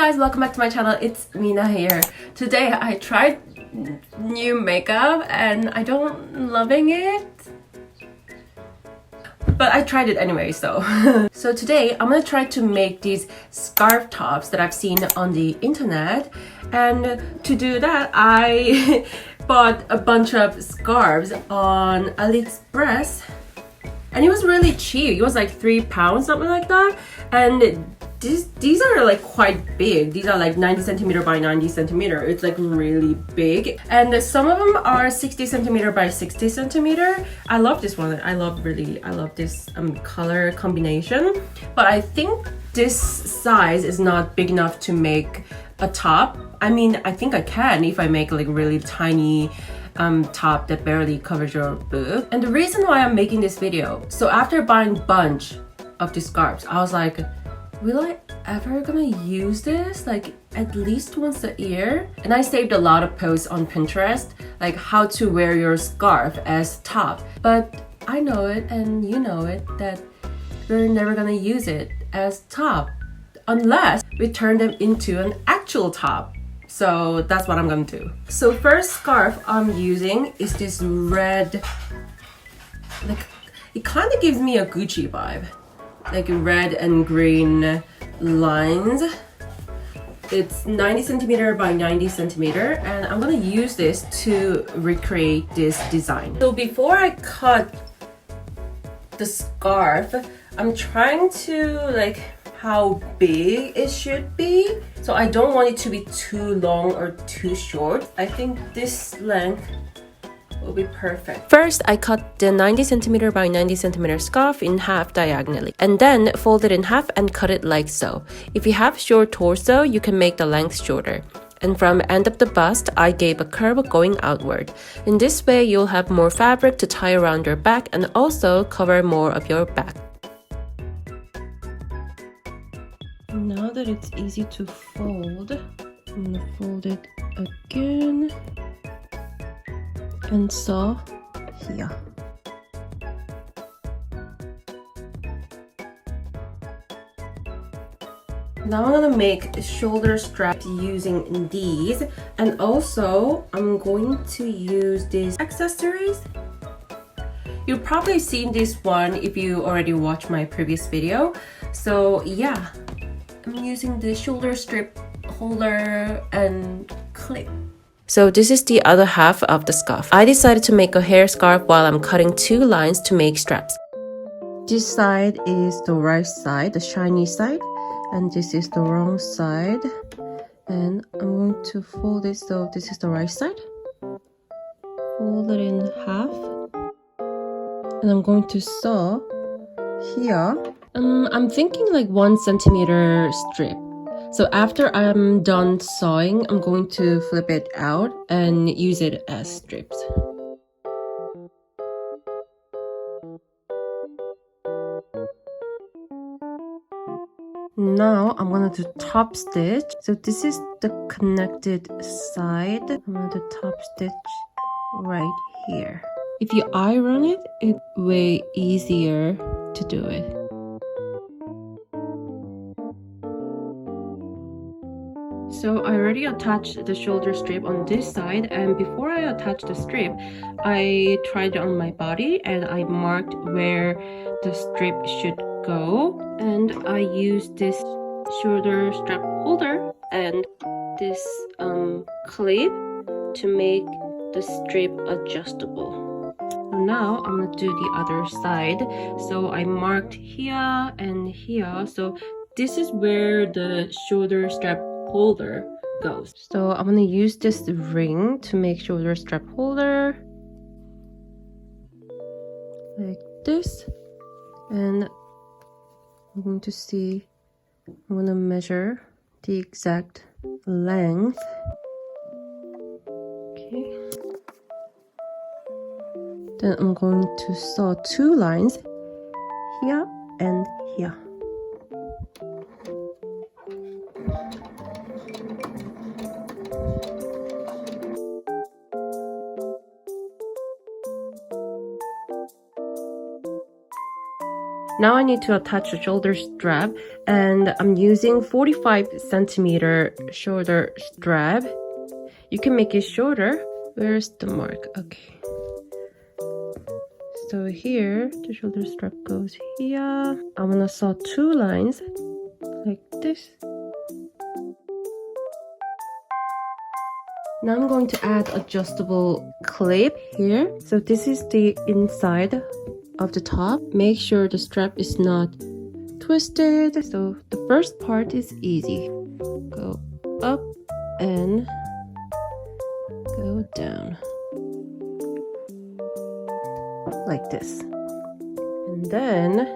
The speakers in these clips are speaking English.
guys, welcome back to my channel. It's Mina here. Today I tried new makeup and I don't loving it, but I tried it anyway, so. So today I'm gonna try to make these scarf tops that I've seen on the internet, and to do that I bought a bunch of scarves on Aliexpress, and it was really cheap. It was like £3, something like that, and these are like quite big. These are like 90 centimeter by 90 centimeter. It's like really big, and some of them are 60 centimeter by 60 centimeter. I love this one. I love this color combination, but I think this size is not big enough to make a top. I mean, I think I can if I make like really tiny top that barely covers your boob. And the reason why I'm making this video, so after buying a bunch of these scarves, I was like, will I ever gonna use this like at least once a year? And I saved a lot of posts on Pinterest, like how to wear your scarf as top. But I know it, and you know it, that we're never gonna use it as top unless we turn them into an actual top. So that's what I'm gonna do. So first scarf I'm using is this red, like it kind of gives me a Gucci vibe, like red and green lines. It's 90 centimeter by 90 centimeter, and I'm gonna use this to recreate this design. So before I cut the scarf, I'm trying to like how big it should be. So I don't want it to be too long or too short. I think this length will be perfect. First, I cut the 90 centimeter by 90 centimeter scarf in half diagonally, and then fold it in half and cut it like so. If you have short torso, you can make the length shorter. And from end of the bust, I gave a curve going outward. In this way, you'll have more fabric to tie around your back and also cover more of your back. Now that it's easy to fold, I'm gonna fold it again and sew here. Now I'm gonna make shoulder straps using these, and also I'm going to use these accessories. You've probably seen this one if you already watched my previous video. So yeah, I'm using the shoulder strip holder and clip. So this is the other half of the scarf. I decided to make a hair scarf while I'm cutting two lines to make straps. This side is the right side, the shiny side, and this is the wrong side. And I'm going to fold it so this is the right side. Fold it in half. And I'm going to sew here. I'm thinking like 1 centimeter strip. So after I'm done sewing, I'm going to flip it out and use it as strips. Now I'm gonna do top stitch. So this is the connected side. I'm gonna do top stitch right here. If you iron it, it's way easier to do it. So I already attached the shoulder strip on this side, and before I attach the strip, I tried it on my body and I marked where the strip should go, and I used this shoulder strap holder and this clip to make the strip adjustable. Now I'm gonna do the other side. So I marked here and here, so this is where the shoulder strap holder goes. So I'm gonna use this ring to make shoulder strap holder like this, and I'm going to see, I'm gonna measure the exact length. Okay, then I'm going to sew two lines here and here. Now I need to attach the shoulder strap, and I'm using 45 centimeter shoulder strap. You can make it shorter. Where's the mark? Okay. So here, the shoulder strap goes here. I'm gonna sew 2 lines like this. Now I'm going to add adjustable clip here. So this is the inside of the top. Make sure the strap is not twisted. So the first part is easy. Go up and go down. Like this. And then,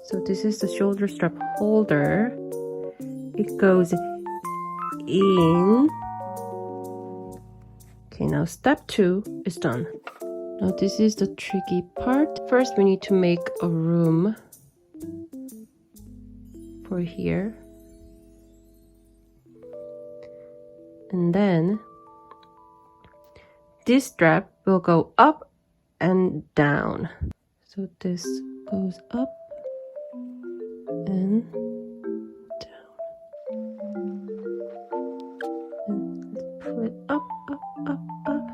so this is the shoulder strap holder. It goes in. Okay, now step 2 is done. Now this is the tricky part. First we need to make a room for here. And then this strap will go up and down. So this goes up and down. And pull it up, up, up, up.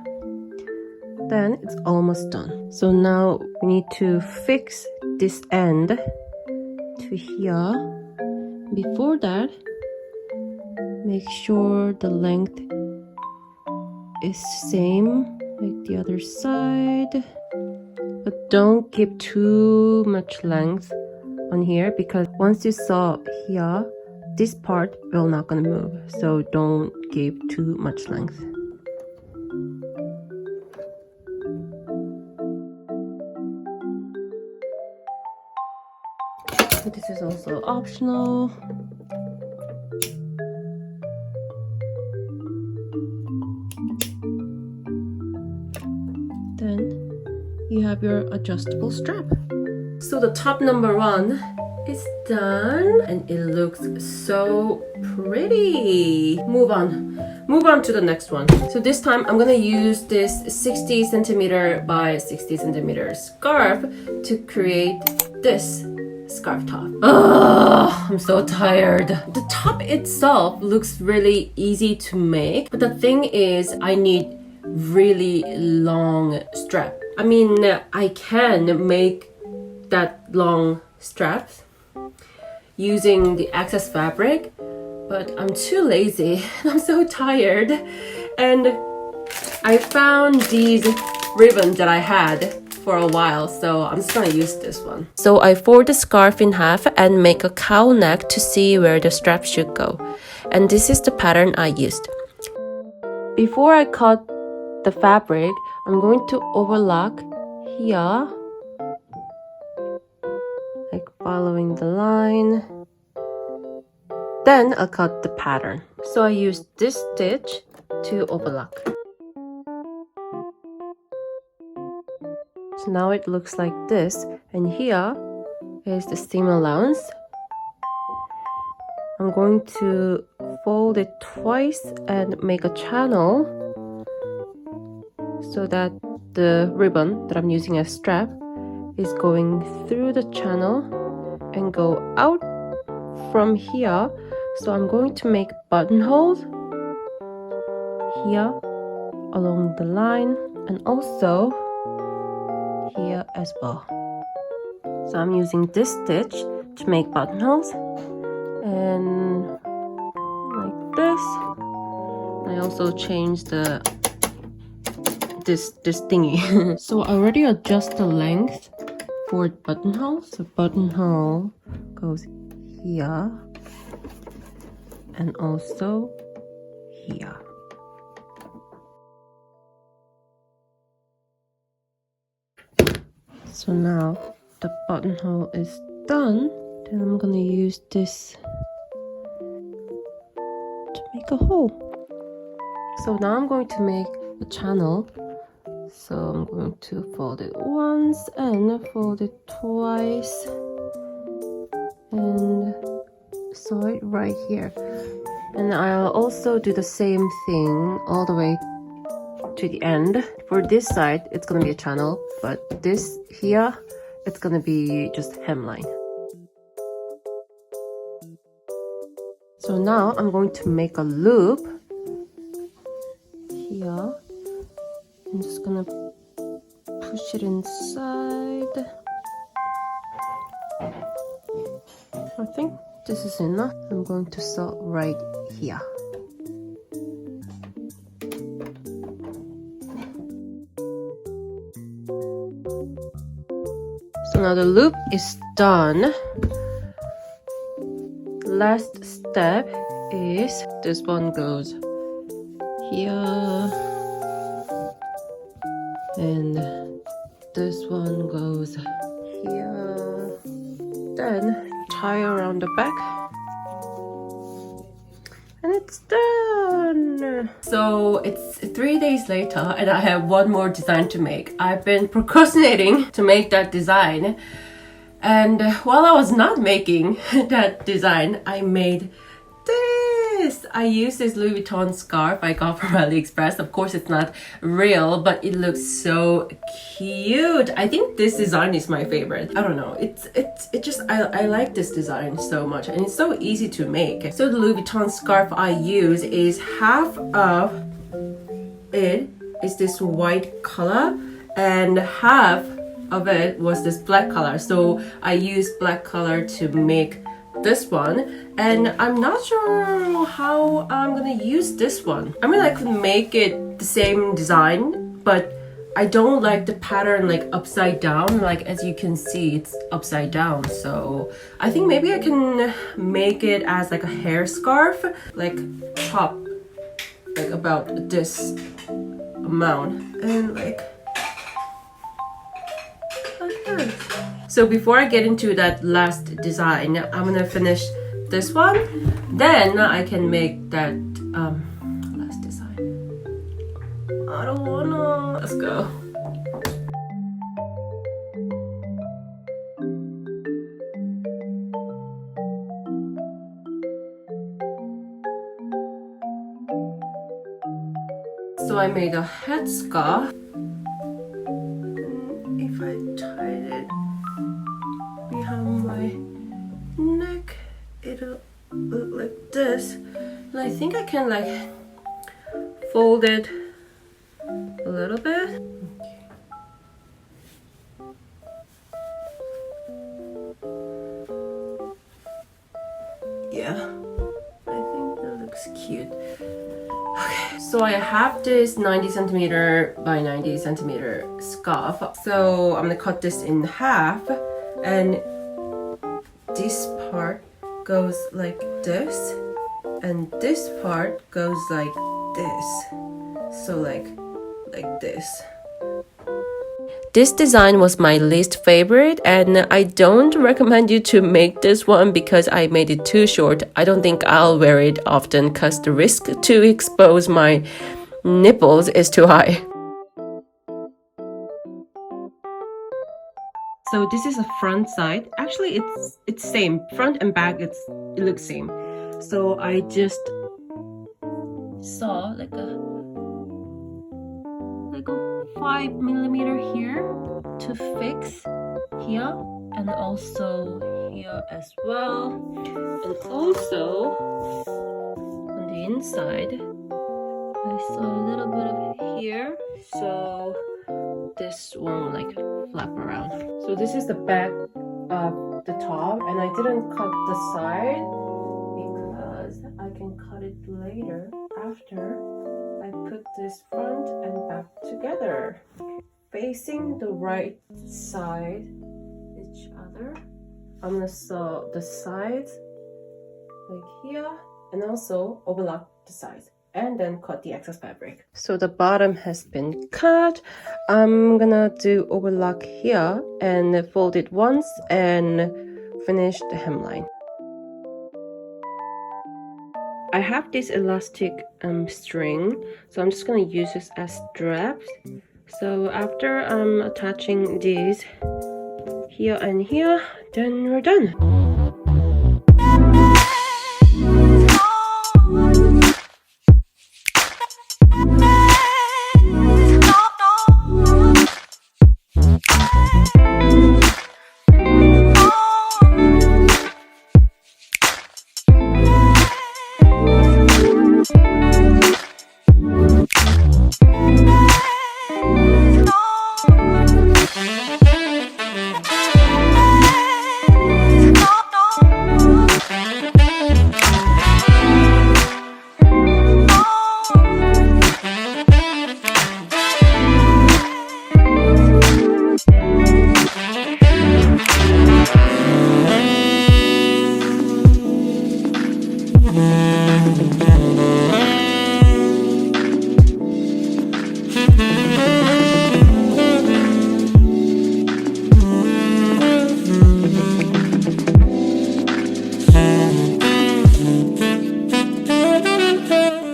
Then it's almost done. So now we need to fix this end to here. Before that, make sure the length is same like the other side, but don't give too much length on here, because once you sew here, this part will not gonna move, so don't give too much length. This is also optional. Then you have your adjustable strap. So the top number 1 is done, and it looks so pretty. Move on to the next one. So this time I'm gonna use this 60 centimeter by 60 centimeter scarf to create this scarf top. Oh, I'm so tired. The top itself looks really easy to make, but the thing is I need really long strap. I mean, I can make that long straps using the excess fabric, but I'm too lazy. I'm so tired. And I found these ribbons that I had for a while, so I'm just gonna use this one. So I fold the scarf in half and make a cowl neck to see where the strap should go. And this is the pattern I used. Before I cut the fabric, I'm going to overlock here, like following the line. Then I'll cut the pattern. So I use this stitch to overlock. So now it looks like this, and here is the seam allowance. I'm going to fold it twice and make a channel so that the ribbon that I'm using as strap is going through the channel and go out from here. So I'm going to make buttonholes here along the line and also here as well. So I'm using this stitch to make buttonholes, and like this. I also changed this thingy. So I already adjust the length for buttonhole. So buttonhole goes here and also here. So now the buttonhole is done. Then I'm gonna use this to make a hole. So now I'm going to make a channel. So I'm going to fold it once and fold it twice and sew it right here. And I'll also do the same thing all the way to the end. For this side, it's gonna be a channel, but this here, it's gonna be just hemline. So now I'm going to make a loop here. I'm just gonna push it inside. I think this is enough. I'm going to sew right here. So now the loop is done. Last step is this one goes here and this one goes here. Then tie around the back and it's done. So it's 3 days later and I have one more design to make. I've been procrastinating to make that design, and while I was not making that design, I made this. I used this Louis Vuitton scarf I got from Aliexpress. Of course it's not real, but it looks so cute. I think this design is my favorite. I don't know, I like this design so much, and it's so easy to make. So the Louis Vuitton scarf I use is half of it is this white color and half of it was this black color. So I used black color to make this one, and I'm not sure how I'm gonna use this one. I mean, I could make it the same design, but I don't like the pattern like upside down. Like as you can see, it's upside down. So I think maybe I can make it as like a hair scarf, like top like about this amount and like that. So before I get into that last design, I'm gonna finish this one, then I can make that last design. I don't wanna. Let's go. So I made a headscarf. If I tied it behind my neck, it'll look like this. And I think I can like fold it a little bit. Yeah, I think that looks cute. Okay, so I have this 90 centimeter by 90 centimeter scarf. So I'm gonna cut this in half, and this part goes like this, and this part goes like this. So like this. This design was my least favorite, and I don't recommend you to make this one because I made it too short. I don't think I'll wear it often because the risk to expose my nipples is too high. So this is a front side. Actually, it's same. Front and back, it looks same. So I just saw like a 5 millimeter here to fix here, and also here as well, and also on the inside I saw a little bit of it here, so this won't like flap around. So this is the back of the top, and I didn't cut the side because I can cut it later after I put this front and back together, facing the right side each other. I'm gonna sew the sides like here, and also overlock the sides, and then cut the excess fabric. So the bottom has been cut. I'm gonna do overlock here and fold it once and finish the hemline. I have this elastic string, so I'm just going to use this as straps. So after I'm attaching these here and here, then we're done.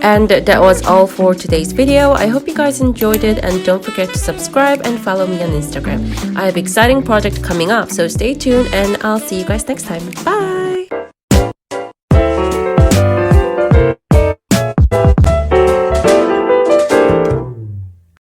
And that was all for today's video. I hope you guys enjoyed it, and don't forget to subscribe and follow me on Instagram. I have exciting projects coming up, so stay tuned and I'll see you guys next time. Bye!